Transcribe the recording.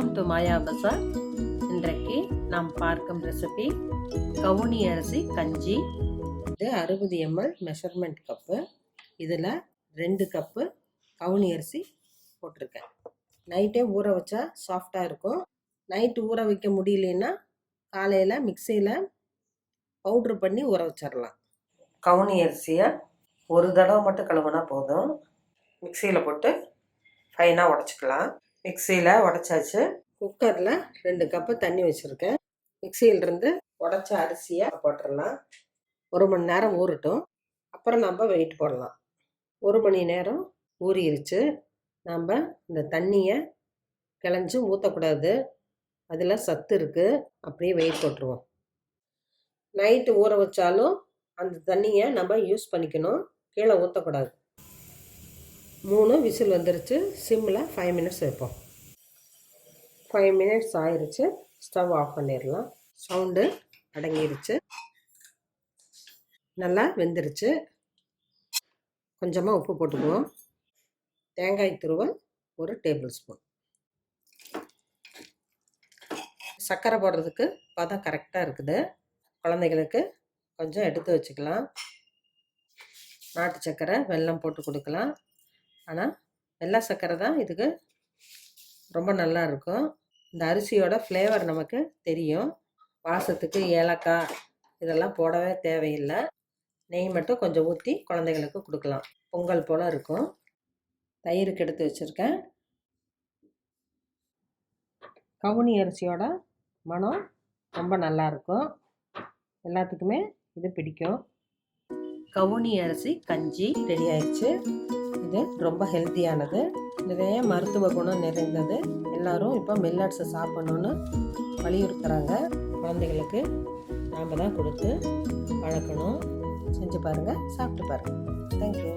Welcome to மாயா பசார். இன்றைக்கு நாம் பார்க்கும் ரெசிபி கவுனி அரிசி கஞ்சி. இது 60 ml மெஷர்மெண்ட் கப்பு. இதில் 2 கப்பு கவுனி அரிசி போட்டிருக்கேன். நைட்டே ஊற வச்சா சாஃப்டாக இருக்கும். நைட்டு ஊற வைக்க முடியலன்னா காலையில் மிக்சியில் பவுட்ரு பண்ணி ஊற வச்சிடலாம். கவுனி அரிசியை ஒரு தடவை மட்டும் கழுவுனா போதும். மிக்சியில் போட்டு ஃபைனாக உடச்சிக்கலாம். மிக்சியில் உடச்சாச்சு. குக்கரில் 2 கப்பு தண்ணி வச்சுருக்கேன். மிக்சியிலிருந்து உடச்ச அரிசியை போட்டுடலாம். 1 மணி நேரம் ஊறட்டும். அப்புறம் நம்ம வெயிட் போடலாம். 1 மணி நேரம் ஊறிடுச்சு. நம்ம இந்த தண்ணியை கிளஞ்சி ஊற்றக்கூடாது, அதில் சத்து இருக்குது. அப்படியே வெயிட் போட்டுருவோம். நைட்டு ஊற வச்சாலும் அந்த தண்ணியை நம்ம யூஸ் பண்ணிக்கணும், கீழே ஊற்றக்கூடாது. 3 விசில் வந்துருச்சு. சிம்மில் 5 மினிட்ஸ் வைப்போம். 5 மினிட்ஸ் ஆயிடுச்சு. ஸ்டவ் ஆஃப் பண்ணிடலாம். சவுண்டு அடங்கிடுச்சு. நல்லா வெந்துருச்சு. கொஞ்சமாக உப்பு போட்டுக்குவோம். தேங்காய் துருவல் 1 டேபிள் ஸ்பூன். சர்க்கரை போடுறதுக்கு பதம் கரெக்டாக இருக்குது. குழந்தைகளுக்கு கொஞ்சம் எடுத்து வச்சுக்கலாம். நாட்டு சர்க்கரை, வெல்லம் போட்டு கொடுக்கலாம். ஆனால் வெள்ளை சர்க்கரை தான் இதுக்கு ரொம்ப நல்லா இருக்கும். இந்த அரிசியோட ஃப்ளேவர் நமக்கு தெரியும். வாசத்துக்கு ஏலக்காய் இதெல்லாம் போடவே தேவையில்லை. நெய் மட்டும் கொஞ்சம் ஊற்றி குழந்தைகளுக்கு கொடுக்கலாம். பொங்கல் போல் இருக்கும். தயிருக்கு எடுத்து வச்சுருக்கேன். கவுனி அரிசியோட மனம் ரொம்ப நல்லாயிருக்கும். எல்லாத்துக்குமே இது பிடிக்கும். கவுனி அரிசி கஞ்சி ரெடி ஆயிடுச்சு. இது ரொம்ப ஹெல்த்தியானது, நிறைய மருத்துவ குணம் நிறைந்தது. எல்லோரும் இப்போ மில்லட்ஸை சாப்பிட்ணுன்னு வலியுறுத்துகிறாங்க. குழந்தைகளுக்கு நாம் தான் கொடுத்து பழக்கணும். செஞ்சு பாருங்கள், சாப்பிட்டு பாருங்கள். தேங்க்யூ.